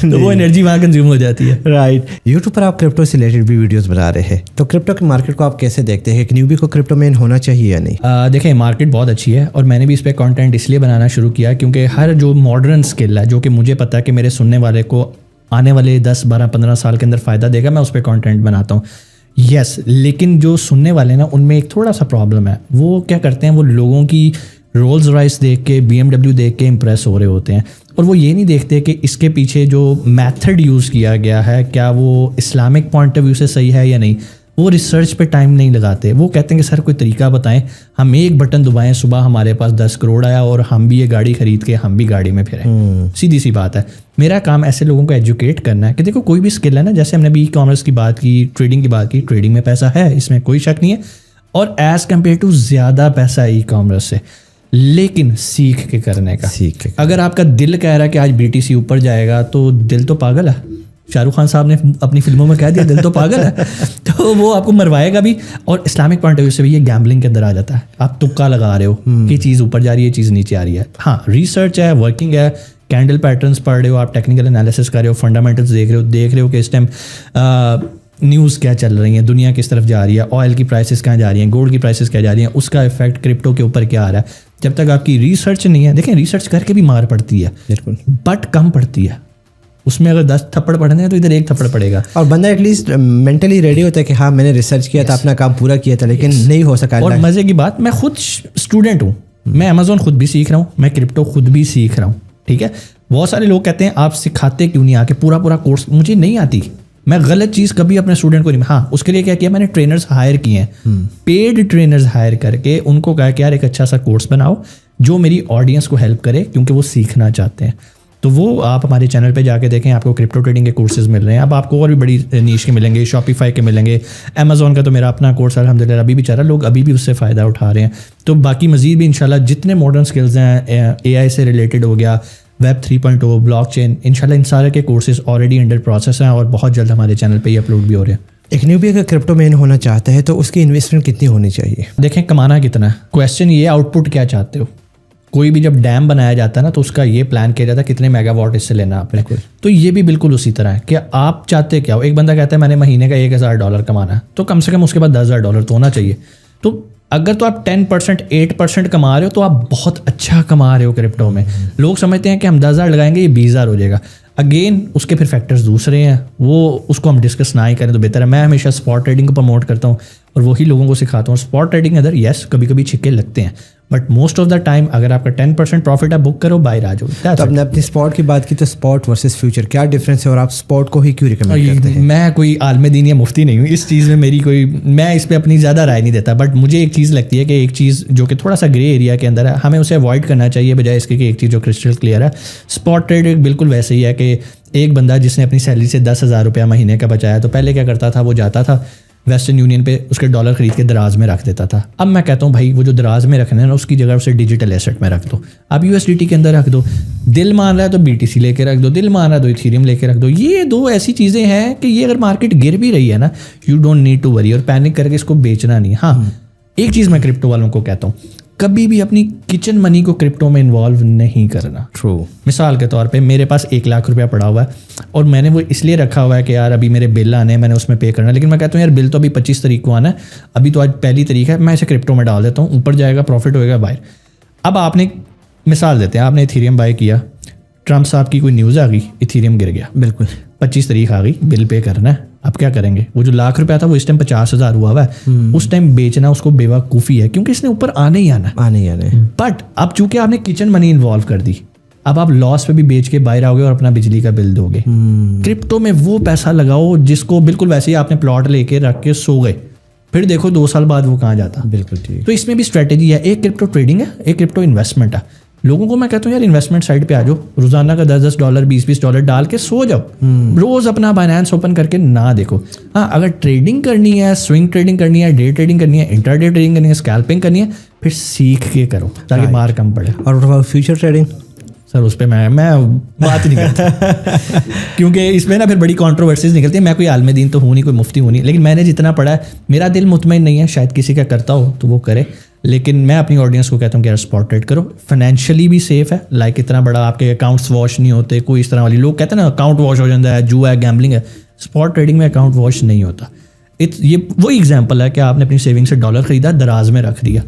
A: تو وہ انرجی وہاں کنزیوم ہو جاتی ہے.
B: رائٹ. یوٹیوب پر آپ کرپٹو سے ریلیٹڈ بھی ویڈیوز بنا رہے ہیں, تو کرپٹو کی مارکیٹ کو آپ کیسے دیکھتے ہیں؟ ایک نیوبی کو کرپٹو مین ہونا چاہیے یا نہیں؟
A: دیکھیں مارکیٹ بہت اچھی ہے, اور میں نے بھی اس پہ کانٹینٹ اس لیے بنانا شروع کیا کیونکہ ہر جو ماڈرن اسکل ہے جو کہ مجھے پتا ہے کہ میرے سننے والے کو آنے والے 10 12 15 سال کے اندر فائدہ دے گا, میں اس پہ کانٹینٹ بناتا ہوں. یس, لیکن جو سننے والے نا ان میں ایک تھوڑا سا پرابلم ہے. وہ کیا کرتے ہیں, وہ لوگوں کی رولز رائس دیکھ کے BMW دیکھ کے امپریس ہو رہے ہوتے ہیں, اور وہ یہ نہیں دیکھتے کہ اس کے پیچھے جو میتھڈ یوز کیا گیا ہے کیا وہ اسلامک پوائنٹ آف ویو سے صحیح ہے یا نہیں. وہ ریسرچ پہ ٹائم نہیں لگاتے. وہ کہتے ہیں کہ سر کوئی طریقہ بتائیں, ہم ایک بٹن دبائیں صبح ہمارے پاس 10 کروڑ آیا اور ہم بھی یہ گاڑی خرید کے ہم بھی گاڑی میں پھریں. سیدھی سی بات ہے. میرا کام ایسے لوگوں کو ایجوکیٹ کرنا ہے کہ دیکھو کوئی بھی اسکل ہے نا, جیسے ہم نے بھی ای کامرس کی بات کی, ٹریڈنگ کی بات کی, ٹریڈنگ میں پیسہ ہے, اس میں کوئی شک نہیں ہے, اور ایز کمپیئر ٹو زیادہ پیسہ ای کامرس سے, لیکن سیکھ کے کرنے کا. اگر آپ کا دل کہہ رہا ہے کہ آج BTC اوپر جائے گا تو دل تو پاگل ہے. شاہ رخ خان صاحب نے اپنی فلموں میں کہہ دیا دل تو پاگل ہے, تو وہ آپ کو مروائے گا بھی. اور اسلامک پوائنٹ آف ویو سے بھی یہ گیمبلنگ کے اندر آ جاتا ہے. آپ تکا لگا رہے ہو کہ چیز اوپر جا رہی ہے, چیز نیچے آ رہی ہے. ہاں ریسرچ ہے, ورکنگ ہے, کینڈل پیٹرنس پڑھ رہے ہو, آپ ٹیکنیکل انالیسس کر رہے ہو, فنڈامنٹلس دیکھ رہے ہو کہ اس ٹائم نیوز کیا چل رہی ہیں, دنیا کس طرف جا رہی ہے, آئل کی پرائسز کہاں جا رہی ہیں, گولڈ کی پرائسز کیا جا رہی ہیں, اس کا افیکٹ کرپٹو کے اوپر کیا آ رہا ہے. جب تک آپ کی ریسرچ نہیں ہے, دیکھیں ریسرچ کر کے بھی مار پڑتی ہے, بالکل, بٹ کم پڑتی ہے. اس میں اگر 10 تھپڑ پڑھنے ہیں تو ادھر 1 تھپڑ پڑے گا,
B: اور بندہ ایٹ لیسٹ مینٹلی ریڈی ہوتا ہے کہ ہاں میں نے ریسرچ کیا تھا, اپنا کام پورا کیا تھا, لیکن نہیں ہو سکا.
A: اور مزے کی بات, میں خود اسٹوڈنٹ ہوں, میں امیزون خود بھی سیکھ رہا ہوں, میں کرپٹو خود بھی سیکھ رہا ہوں. ٹھیک ہے, بہت سارے لوگ کہتے ہیں آپ سکھاتے کیوں نہیں آ کے پورا کورس. مجھے نہیں آتی, میں غلط چیز کبھی اپنے اسٹوڈنٹ کو نہیں. ہاں اس کے لیے کیا کیا میں نے ٹرینرز ہائر کیے ہیں, پیڈ ٹرینرز ہائر کر کے ان کو کہا کہ یار ایک اچھا سا کورس بناؤ جو میری آڈینس کو ہیلپ کرے, کیونکہ وہ سیکھنا چاہتے ہیں. تو وہ آپ ہمارے چینل پہ جا کے دیکھیں, آپ کو کرپٹو ٹریڈنگ کے کورسز مل رہے ہیں. اب آپ کو اور بھی بڑی نیش کے ملیں گے, شاپیفائی کے ملیں گے, امیزون کا تو میرا اپنا کورس الحمدللہ ابھی بھی چل رہا ہے, لوگ ابھی بھی اس سے فائدہ اٹھا رہے ہیں. تو باقی مزید بھی انشاءاللہ جتنے ماڈرن سکلز ہیں, AI سے ریلیٹڈ ہو گیا, ویب 3.0, بلاک چین, انشاءاللہ ان سارے کے کورسز آلریڈی انڈر پروسیس ہیں اور بہت جلد ہمارے چینل پہ ہی اپلوڈ بھی ہو رہے ہیں.
B: ایک نیوبی اگر کرپٹو مین ہونا چاہتا ہے تو اس کی انویسٹمنٹ کتنی ہونی چاہیے؟
A: دیکھیں کمانا کتنا ہے, کویسچن یہ آؤٹ پٹ کیا چاہتے ہو. کوئی بھی جب ڈیم بنایا جاتا ہے نا تو اس کا یہ پلان کیا جاتا ہے کتنے میگا واٹ اس سے لینا آپ نے. تو یہ بھی بالکل اسی طرح ہے کہ آپ چاہتے کیا ہو. ایک بندہ کہتا ہے میں نے مہینے کا $1,000 کمانا ہے, تو کم سے کم اس کے بعد $10,000 تو ہونا چاہیے. تو اگر تو آپ 10% 8% کما رہے ہو تو آپ بہت اچھا کما رہے ہو کرپٹو میں. لوگ سمجھتے ہیں کہ ہم 10,000 لگائیں گے یہ 20,000 ہو جائے گا. اگین اس کے پھر فیکٹرز دوسرے ہیں, وہ اس کو ہم ڈسکس نہ ہی کریں تو بہتر ہے. میں ہمیشہ اسپاٹ ٹریڈنگ کو پروموٹ کرتا ہوں اور وہی لوگوں کو سکھاتا ہوں. اسپاٹ ٹریڈنگ ادھر یس کبھی کبھی چھکے لگتے ہیں, but most of the time اگر آپ کا 10% پروفٹ ہے بک کرو, باہر آ جاؤ.
B: تو آپ نے اپنی اسپاٹ کی بات کی, تو اسپاٹ ورسز فیوچر کیا ڈفرینس ہے, اور آپ اسپاٹ کو ہی کیوں ریکمینڈ کرتے ہیں؟
A: میں کوئی عالم دین یا مفتی نہیں ہوں اس چیز میں, میری کوئی, میں اس پہ اپنی زیادہ رائے نہیں دیتا. بٹ مجھے ایک چیز لگتی ہے کہ ایک چیز جو کہ تھوڑا سا گرے ایریا کے اندر ہے, ہمیں اسے اوائڈ کرنا چاہیے بجائے اس کے کہ ایک چیز جو کرسٹل کلیئر ہے. اسپاٹ ٹریڈ بالکل ویسے ہی ہے کہ ایک بندہ جس نے اپنی سیلری سے 10,000 روپیہ مہینے کا بچایا, تو پہلے کیا کرتا تھا, وہ جاتا تھا ویسٹرن یونین پہ اس کے ڈالر خرید کے دراز میں رکھ دیتا تھا. اب میں کہتا ہوں بھائی وہ جو دراز میں رکھنا ہے نا اس کی جگہ اسے ڈیجیٹل ایسٹ میں رکھ دو. آپ USDT کے اندر رکھ دو, دل مان رہا ہے تو BTC لے کے رکھ دو, دل مان رہا ہے تو ایتھیریم لے کے رکھ دو. یہ دو ایسی چیزیں ہیں کہ یہ اگر مارکیٹ گر بھی رہی ہے نا, you don't need to worry, اور پینک کر کے اس کو بیچنا نہیں. ہاں ایک چیز میں کرپٹو والوں کو کہتا ہوں, کبھی بھی اپنی کچن منی کو کرپٹو میں انوالو نہیں کرنا.
B: ٹرو.
A: مثال کے طور پہ میرے پاس 1 لاکھ روپیہ پڑا ہوا ہے اور میں نے وہ اس لیے رکھا ہوا ہے کہ یار ابھی میرے بل آنے ہیں, میں نے اس میں پے کرنا ہے, لیکن میں کہتا ہوں یار بل تو ابھی 25 تاریخ کو آنا ہے, ابھی تو آج 1 تاریخ ہے, میں اسے کرپٹو میں ڈال دیتا ہوں, اوپر جائے گا پروفٹ ہوئے گا باہر. اب آپ نے مثال دیتے ہیں, آپ نے ایتھیریم بائی کیا, ٹرمپ صاحب کی کوئی نیوز آ گئی, ایتھیریم گر گیا,
B: بالکل
A: 25 تاریخ آ گئی, بل پے کرنا ہے, اب کیا کریں گے؟ وہ جو 1 لاکھ روپیہ تھا وہ اس ٹائم 50,000 ہوا ہے, اس ٹائم بیچنا اس کو بے وقوفی ہے کیونکہ اس نے اوپر آنے ہی آنا. بٹ اب چونکہ آپ نے کچن منی انوالو کر دی, اب آپ لاس پہ بھی بیچ کے باہر آؤ گے اور اپنا بجلی کا بل دو گے. کرپٹو میں وہ پیسہ لگاؤ جس کو بالکل ویسے ہی آپ نے پلاٹ لے کے رکھ کے سو گئے, پھر دیکھو 2 سال بعد وہ کہاں جاتا.
B: بالکل ٹھیک.
A: تو اس میں بھی اسٹریٹجی ہے, ایک کرپٹو ٹریڈنگ ہے, ایک کرپٹو انویسٹمنٹ ہے. لوگوں کو میں کہتا ہوں یار انویسٹمنٹ سائٹ پہ آ جاؤ, روزانہ کا $10 $20 ڈال کے سو جاؤ, روز اپنا بائنانس اوپن کر کے نہ دیکھو. ہاں اگر ٹریڈنگ کرنی ہے, سوئنگ ٹریڈنگ کرنی ہے, ڈے ٹریڈنگ کرنی ہے, انٹر ڈے ٹریڈنگ کرنی ہے, اسکیلپنگ کرنی ہے, پھر سیکھ کے کرو تاکہ مار کم پڑے.
B: اور فیوچر ٹریڈنگ
A: سر اس پہ میں بات نہیں کرتا کیونکہ اس میں نا پھر بڑی کانٹروورسیز نکلتی ہیں. میں کوئی عالم دین تو ہوں نہیں, کوئی مفتی ہوں نہیں, لیکن میں نے جتنا پڑھا ہے میرا دل مطمئن نہیں ہے, شاید کسی کا کرتا ہو تو وہ کرے, لیکن میں اپنی آڈینس کو کہتا ہوں کہ یار اسپاٹ ٹریڈ کرو, فائنینشلی بھی سیف ہے. لائک اتنا بڑا آپ کے اکاؤنٹس واش نہیں ہوتے, کوئی اس طرح والی لوگ کہتے ہیں نا اکاؤنٹ واش ہو جاتا ہے, جو ہے گیمبلنگ ہے. اسپاٹ ٹریڈنگ میں اکاؤنٹ واش نہیں ہوتا. یہ وہی ایگزامپل ہے کہ آپ نے اپنی سیونگ سے ڈالر خریدا, دراز میں رکھ دیا,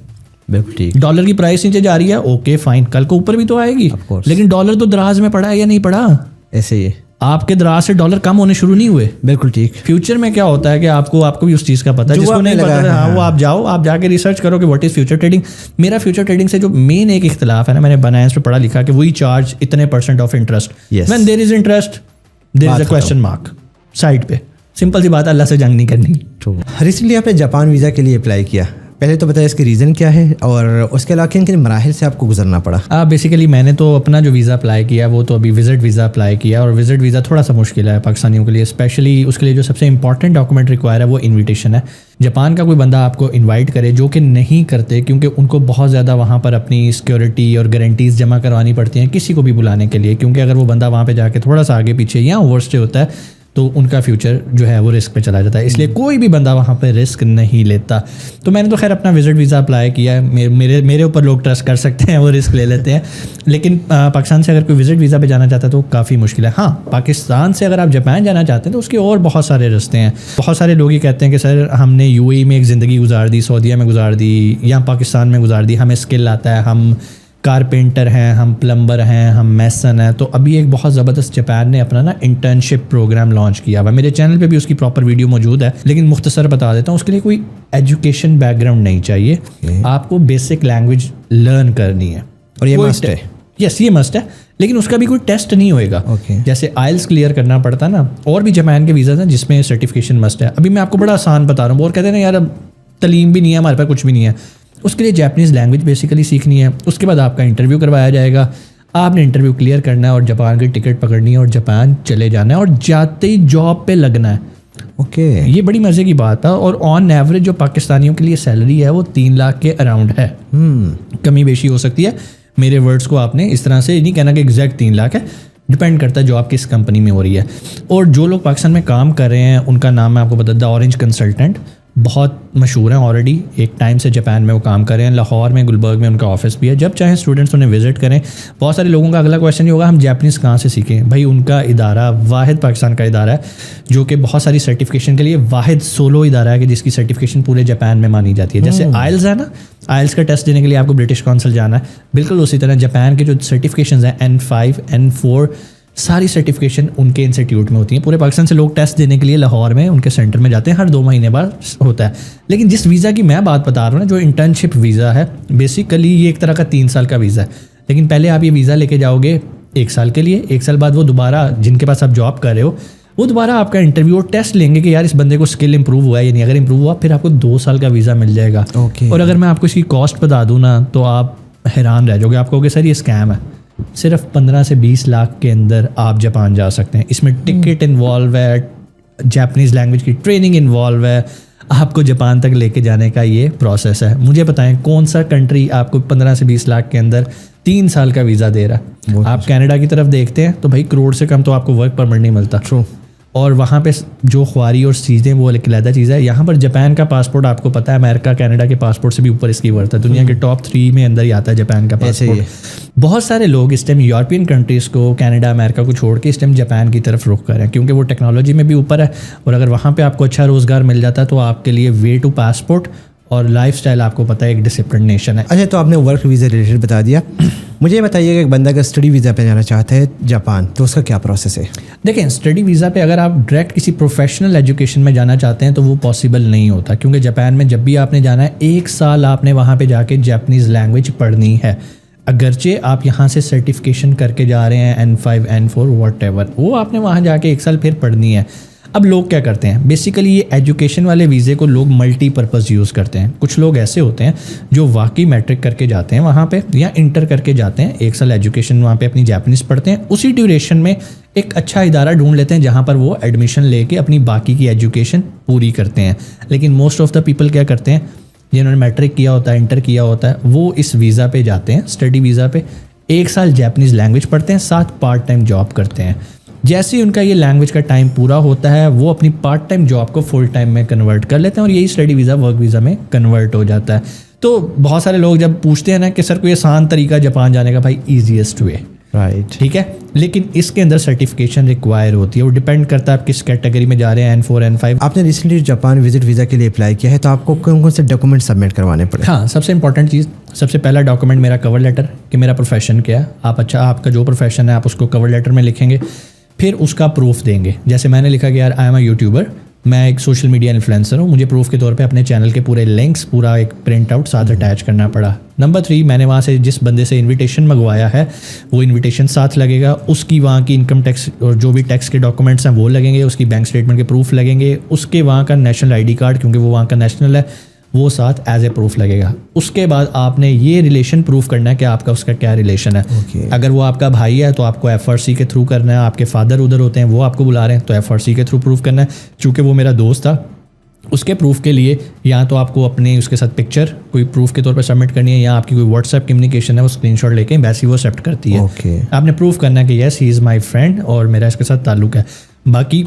B: بالکل ٹھیک.
A: ڈالر کی پرائس نیچے جا رہی ہے, اوکے فائن, کل کو اوپر بھی تو آئے گی, لیکن ڈالر تو دراز میں پڑا ہے یا نہیں پڑا؟
B: ایسے ہی
A: آپ کے دراز سے ڈالر کم ہونے شروع نہیں ہوئے.
B: بالکل ٹھیک.
A: فیوچر میں کیا ہوتا ہے کہ آپ کو بھی اس چیز کا پتہ ہے, جس کو نہیں پتا ہاں وہ آپ جاؤ, آپ جا کے ریسرچ کرو کہ واٹ از فیوچر ٹریڈنگ. میرا فیوچر ٹریڈنگ سے جو مین ایک اختلاف ہے نا, میں نے بائنانس پہ پڑھا لکھا کہ وہی چارج اتنے % of interest, when there is interest there is a question mark side پہ. سمپل سی بات ہے, اللہ سے جنگ نہیں کرنی.
B: ریسنٹلی آپ نے جاپان ویزا کے لیے اپلائی کیا, پہلے تو بتائیں اس کی ریزن کیا ہے اور اس کے علاوہ کن کن مراحل سے آپ کو گزرنا پڑا؟
A: بیسیکلی میں نے تو اپنا جو ویزا اپلائی کیا وہ تو ابھی وزٹ ویزا اپلائی کیا, اور وزٹ ویزا تھوڑا سا مشکل ہے پاکستانیوں کے لیے, اسپیشلی اس کے لیے جو سب سے امپورٹنٹ ڈاکومنٹ ریکوائر ہے وہ انویٹیشن ہے. جاپان کا کوئی بندہ آپ کو انوائٹ کرے, جو کہ نہیں کرتے کیونکہ ان کو بہت زیادہ وہاں پر اپنی سیکورٹی اور گارنٹیز جمع کروانی پڑتی ہیں کسی کو بھی بلانے کے لیے, کیونکہ اگر وہ بندہ وہاں پہ جا کے تھوڑا سا آگے پیچھے یا اوور اسٹے ہوتا ہے تو ان کا فیوچر جو ہے وہ رسک پہ چلا جاتا ہے. اس لیے کوئی بھی بندہ وہاں پہ رسک نہیں لیتا. تو میں نے تو خیر اپنا وزٹ ویزا اپلائی کیا ہے, میرے اوپر لوگ ٹرسٹ کر سکتے ہیں, وہ رسک لے لیتے ہیں. لیکن پاکستان سے اگر کوئی وزٹ ویزا پہ جانا چاہتا ہے تو کافی مشکل ہے. ہاں پاکستان سے اگر آپ جاپان جانا چاہتے ہیں تو اس کے اور بہت سارے رستے ہیں. بہت سارے لوگ یہ کہتے ہیں کہ سر ہم نے UAE میں ایک زندگی گزار دی, سعودیہ میں گزار دی, یا پاکستان میں گزار دی, ہمیں اسکل آتا ہے, ہم کارپینٹر ہیں, ہم پلمبر ہیں, ہم میسن ہیں. تو ابھی ایک بہت زبردست جاپان نے اپنا نا انٹرنشپ پروگرام لانچ کیا ہوا ہے. میرے چینل پہ بھی اس کی پراپر ویڈیو موجود ہے, لیکن مختصر بتا دیتا ہوں. اس کے لیے کوئی ایجوکیشن بیک گراؤنڈ نہیں چاہیے, آپ کو بیسک لینگویج لرن کرنی ہے,
B: اور یہ مسٹ ہے.
A: یس یہ مسٹ ہے, لیکن اس کا بھی کوئی ٹیسٹ نہیں ہوئے گا. جیسے آئلس کلیئر کرنا پڑتا ہے نا, اور بھی جاپان کے ویزاز ہیں جس میں سرٹیفکیشن مسٹ ہے. ابھی میں آپ کو بڑا آسان بتا رہا ہوں, اور کہتے ہیں نا یار اب تعلیم بھی نہیں ہے ہمارے پاس, کچھ بھی نہیں ہے. اس کے لیے جاپنیز لینگویج بیسیکلی سیکھنی ہے. اس کے بعد آپ کا انٹرویو کروایا جائے گا, آپ نے انٹرویو کلیئر کرنا ہے اور جاپان کی ٹکٹ پکڑنی ہے اور جاپان چلے جانا ہے, اور جاتے ہی جاب پہ لگنا ہے.
B: اوکے
A: یہ بڑی مزے کی بات ہے. اور آن ایوریج جو پاکستانیوں کے لیے سیلری ہے وہ 3 لاکھ کے اراؤنڈ ہے. کمی بیشی ہو سکتی ہے, میرے ورڈس کو آپ نے اس طرح سے نہیں کہنا کہ ایگزیکٹ 3 لاکھ ہے, ڈپینڈ کرتا ہے جو آپ کس کمپنی میں ہو رہی ہے. اور جو لوگ پاکستان میں کام کر رہے ہیں ان کا نام میں آپ کو بتا دوں, اورنج کنسلٹنٹ, بہت مشہور ہیں آلریڈی, ایک ٹائم سے جاپان میں وہ کام کر رہے ہیں. لاہور میں گلبرگ میں ان کا آفس بھی ہے, جب چاہیں اسٹوڈنٹس انہیں وزٹ کریں. بہت سارے لوگوں کا اگلا کویشچن یہ ہوگا ہم جاپنیز کہاں سے سیکھیں؟ بھائی ان کا ادارہ واحد پاکستان کا ادارہ ہے جو کہ بہت ساری سرٹیفکیشن کے لیے واحد سولو ادارہ ہے کہ جس کی سرٹیفکیشن پورے جاپان میں مانی جاتی ہے. جیسے آئلز ہے نا, آئلز کا ٹیسٹ دینے کے لیے آپ کو برٹش کونسل جانا ہے, بالکل اسی طرح جاپان کے جو سرٹیفکیشنز ہیں N5 N4 ساری سرٹیفکیشن ان کے انسٹیٹیوٹ میں ہوتی ہیں. پورے پاکستان سے لوگ ٹیسٹ دینے کے لیے لاہور میں ان کے سینٹر میں جاتے ہیں, ہر 2 مہینے بعد ہوتا ہے. لیکن جس ویزا کی میں بات بتا رہا ہوں نا, جو انٹرنشپ ویزا ہے, بیسیکلی یہ ایک طرح کا 3 سال کا ویزا ہے. لیکن پہلے آپ یہ ویزا لے کے جاؤ گے 1 سال کے لیے, 1 سال بعد وہ دوبارہ جن کے پاس آپ جاب کر رہے ہو وہ دوبارہ آپ کا انٹرویو اور ٹیسٹ لیں گے کہ یار اس بندے کو اسکل امپروو ہوا ہے یا نہیں. اگر امپروو ہوا پھر آپ کو 2 سال کا ویزا مل جائے گا. اور اگر میں آپ کو اس کی کاسٹ بتا دوں نا تو آپ حیران رہ جاؤ گے. آپ کہو گے سر یہ اسکیم ہے. صرف 15 سے 20 لاکھ کے اندر آپ جاپان جا سکتے ہیں. اس میں ٹکٹ انوالو ہے, جاپنیز لینگویج کی ٹریننگ انوالو ہے, آپ کو جاپان تک لے کے جانے کا یہ پروسیس ہے. مجھے بتائیں کون سا کنٹری آپ کو 15 سے 20 لاکھ کے اندر 3 سال کا ویزا دے رہا ہے؟ آپ کینیڈا کی طرف دیکھتے ہیں تو بھائی کروڑ سے کم تو آپ کو ورک پرمٹ نہیں ملتا. اور وہاں پہ جو خواری اور چیزیں وہ ایک علیحدہ چیز ہے. یہاں پر جاپان کا پاسپورٹ آپ کو پتہ ہے امریکہ کینیڈا کے پاسپورٹ سے بھی اوپر اس کی ورتھ ہے. دنیا کے ٹاپ 3 میں اندر ہی آتا ہے جاپان کا پاسپورٹ. بہت سارے لوگ اس ٹائم یورپین کنٹریز کو کینیڈا امریکہ کو چھوڑ کے اس ٹائم جاپان کی طرف رخ کر رہے ہیں کیونکہ وہ ٹیکنالوجی میں بھی اوپر ہے اور اگر وہاں پہ آپ کو اچھا روزگار مل جاتا ہے تو آپ کے لیے وے ٹو پاسپورٹ اور لائف اسٹائل آپ کو پتہ ہے ایک ڈسپلن نیشن ہے.
B: اچھا تو آپ نے ورک ویزا ریلیٹڈ بتا دیا. مجھے بتائیے کہ ایک بندہ اگر اسٹڈی ویزا پہ جانا چاہتا ہے جاپان تو اس کا کیا پروسیس ہے؟
A: دیکھیں اسٹڈی ویزا پہ اگر آپ ڈائریکٹ کسی پروفیشنل ایجوکیشن میں جانا چاہتے ہیں تو وہ پاسبل نہیں ہوتا کیونکہ جاپان میں جب بھی آپ نے جانا ہے 1 سال آپ نے وہاں پہ جا کے جاپنیز لینگویج پڑھنی ہے. اگرچہ آپ یہاں سے سرٹیفکیشن کر کے جا رہے ہیں N5 N4 واٹ ایور وہ آپ نے وہاں جا کے 1 سال پھر پڑھنی ہے. اب لوگ کیا کرتے ہیں بیسیکلی یہ ایجوکیشن والے ویزے کو لوگ ملٹی پرپز یوز کرتے ہیں. کچھ لوگ ایسے ہوتے ہیں جو واقعی میٹرک کر کے جاتے ہیں وہاں پہ یا انٹر کر کے جاتے ہیں 1 سال ایجوکیشن وہاں پہ اپنی جاپنیز پڑھتے ہیں. اسی ڈیوریشن میں ایک اچھا ادارہ ڈھونڈ لیتے ہیں جہاں پر وہ ایڈمیشن لے کے اپنی باقی کی ایجوکیشن پوری کرتے ہیں. لیکن موسٹ آف دا پیپل کیا کرتے ہیں جنہوں نے میٹرک کیا ہوتا ہے انٹر کیا ہوتا ہے وہ اس ویزا پہ جاتے ہیں اسٹڈی ویزا پہ 1 سال جاپنیز لینگویج پڑھتے ہیں ساتھ پارٹ ٹائم جاب کرتے ہیں. جیسے ہی ان کا یہ لینگویج کا ٹائم پورا ہوتا ہے وہ اپنی پارٹ ٹائم جاب کو فل ٹائم میں کنورٹ کر لیتے ہیں اور یہی اسٹڈی ویزا ورک ویزا میں کنورٹ ہو جاتا ہے. تو بہت سارے لوگ جب پوچھتے ہیں نا کہ سر کوئی آسان طریقہ جاپان جانے کا, بھائی ایزیسٹ وے
B: رائٹ
A: ٹھیک ہے, لیکن اس کے اندر سرٹیفکیشن ریکوائر ہوتی ہے. وہ ڈپینڈ کرتا ہے آپ کس کیٹیگری میں جا رہے ہیں N4 N5.
B: آپ نے ریسنٹلی جاپان وزٹ ویزا کے لیے اپلائی کیا ہے تو آپ کو کون کون سے ڈاکومنٹ سبمٹ کروانے پڑے؟
A: ہاں سب سے امپورٹنٹ چیز سب سے پہلا ڈاکومنٹ میرا کور لیٹر کہ میرا پروفیشن کیا ہے. آپ کا جو پروفیشن ہے آپ اس کو کور لیٹر میں لکھیں گے. پھر اس کا پروف دیں گے. جیسے میں نے لکھا کہ یار آئی ایم اے یوٹیوبر, میں ایک سوشل میڈیا انفلوئنسر ہوں, مجھے پروف کے طور پہ اپنے چینل کے پورے لنکس پورا ایک پرنٹ آؤٹ ساتھ اٹیچ کرنا پڑا. نمبر 3 میں نے وہاں سے جس بندے سے انویٹیشن منگوایا ہے وہ انویٹیشن ساتھ لگے گا. اس کی وہاں کی انکم ٹیکس اور جو بھی ٹیکس کے ڈاکومنٹس ہیں وہ لگیں گے. اس کی بینک اسٹیٹمنٹ کے پروف لگیں گے. اس کے وہاں کا نیشنل آئی ڈی کارڈ کیونکہ وہ وہاں کا نیشنل ہے وہ ساتھ ایز اے پروف لگے گا. اس کے بعد آپ نے یہ ریلیشن پروف کرنا ہے کہ آپ کا اس کا کیا ریلیشن ہے. اگر وہ آپ کا بھائی ہے تو آپ کو FRC کے تھرو کرنا ہے. آپ کے فادر ادھر ہوتے ہیں وہ آپ کو بلا رہے ہیں تو FRC کے تھرو پروف کرنا ہے. چونکہ وہ میرا دوست تھا اس کے پروف کے لیے یا تو آپ کو اپنے اس کے ساتھ پکچر کوئی پروف کے طور پر سبمٹ کرنی ہے یا آپ کی کوئی واٹس ایپ کمیونیکیشن ہے وہ اسکرین شاٹ لے کے ایمبیسی وہ ایکسیپٹ کرتی ہے. آپ نے پروف کرنا ہے کہ یس ہی از مائی فرینڈ اور میرا اس کے ساتھ تعلق ہے. باقی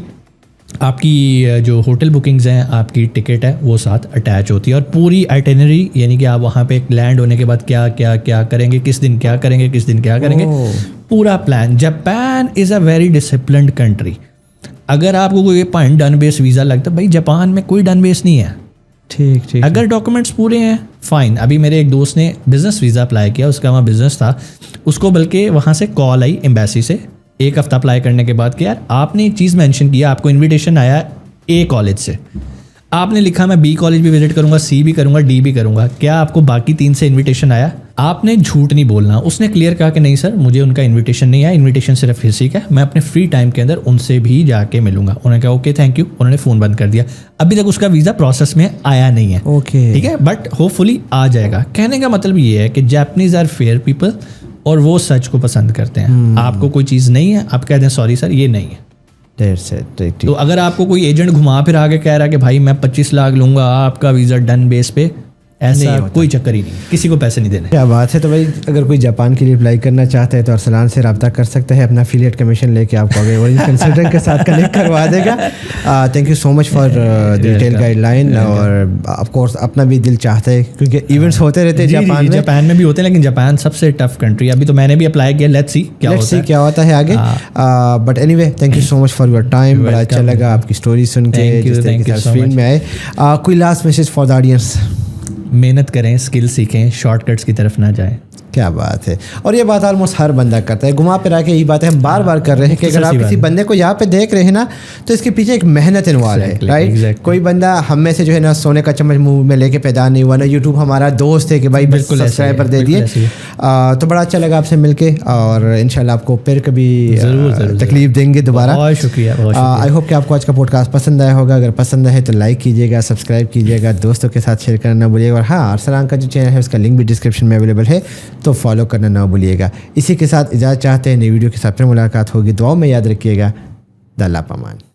A: آپ کی جو ہوٹل بکنگز ہیں آپ کی ٹکٹ ہے وہ ساتھ اٹیچ ہوتی ہے اور پوری آئٹنری یعنی کہ آپ وہاں پہ لینڈ ہونے کے بعد کیا کیا کیا کریں گے, کس دن کیا کریں گے, کس دن کیا کریں گے, پورا plan. Japan is a very disciplined country. اگر آپ کو کوئی پوائنٹ ڈن بیس ویزا لگتا ہے بھائی جاپان میں کوئی ڈن بیس نہیں ہے.
B: ٹھیک ٹھیک
A: اگر ڈاکومنٹس پورے ہیں فائن. ابھی میرے ایک دوست نے بزنس ویزا اپلائی کیا, اس کا وہاں بزنس تھا, اس کو بلکہ وہاں سے کال آئی ایمبیسی سے 1 ہفتہ اپلائی کرنے کے بعد کہ یار آپ نے ایک چیز مینشن کیا, آپ کو انویٹیشن آیا A کالج سے, آپ نے لکھا میں B کالج بھی وزٹ کروں گا, C بھی کروں گا, D بھی کروں گا, کیا آپ کو باقی 3 سے انویٹیشن آیا؟ آپ نے جھوٹ نہیں بولنا. اس نے کلیئر کہا کہ نہیں سر مجھے ان کا انویٹیشن نہیں آیا, انویٹیشن صرف اسی کا ہے, میں اپنے فری ٹائم کے اندر ان سے بھی جا کے ملوں گا. انہوں نے کہا اوکے تھینک یو, انہوں نے فون بند کر دیا. ابھی تک اس کا ویزا پروسیس میں آیا نہیں ہے.
B: اوکے
A: ٹھیک ہے, بٹ ہوپ فلی آ جائے گا. کہنے کا مطلب یہ ہے کہ جاپنیز آر فیئر پیپل اور وہ سچ کو پسند کرتے ہیں. آپ کو کوئی چیز نہیں ہے آپ کہہ دیں سوری سر یہ نہیں ہے. تو اگر آپ کو کوئی ایجنٹ گھما پھر آگے کہہ رہا ہے کہ بھائی میں 25 لاکھ لوں گا آپ کا ویزا ڈن بیس پہ, ایسا کوئی چکر ہی نہیں, کسی کو پیسے نہیں دینے.
B: کیا بات ہے. تو بھائی اگر کوئی جاپان کے لیے اپلائی کرنا چاہتا ہے تو ارسلان سے رابطہ کر سکتا ہے, اپنا افیلیٹ کمیشن لے کے آپ کو آگے کنسلٹنٹ کے ساتھ کنیکٹ کروا دے گا. Thank you so much for detail guideline. اور آف کورس اپنا بھی دل چاہتا ہے کیونکہ ایونٹس ہوتے رہتے ہیں
A: جاپان میں بھی ہوتے ہیں, لیکن جاپان سب سے ٹف کنٹری. ابھی تو میں نے بھی اپلائی کیا, لیٹس سی
B: کیا ہوتا ہے آگے. But any way thank you so much for your time. بڑا اچھا لگا آپ کی اسٹوری سن کے جس طریقے سے اسکرین میں آئے. کوئی last message for the audience?
A: محنت کریں, اسکل سیکھیں, شارٹ کٹس کی طرف نہ جائیں.
B: کیا بات ہے. اور یہ بات آلموسٹ ہر بندہ کرتا ہے, گھما پھرا کے یہی بات ہے ہم بار بار کر رہے ہیں کہ اگر آپ کسی بندے کو یہاں پہ دیکھ رہے ہیں نا تو اس کے پیچھے ایک محنت انوالو ہے, رائٹ. کوئی بندہ ہم میں سے جو ہے نا سونے کا چمچ منہ میں لے کے پیدا نہیں ہوا نا, یوٹیوب ہمارا دوست ہے کہ بھائی بالکل سبسکرائبر دے دیے. تو بڑا اچھا لگا آپ سے مل کے, اور انشاءاللہ آپ کو پھر کبھی تکلیف دیں گے دوبارہ.
A: بہت شکریہ.
B: آئی ہوپ کہ آپ کو آج کا پوڈ کاسٹ پسند آیا ہوگا. اگر پسند ہے تو لائک کیجیے گا, سبسکرائب کیجیے گا, دوستوں کے ساتھ شیئر کرنا نہ بھولیے گا. اور ہاں ارسلان کا جو چینل ہے اس کا لنک بھی ڈسکرپشن میں اویلیبل ہے تو فالو کرنا نہ بھولیے گا. اسی کے ساتھ اجازت چاہتے ہیں, نئی ویڈیو کے ساتھ پھر ملاقات ہوگی. دعاؤں میں یاد رکھیے گا. اللہ پامان.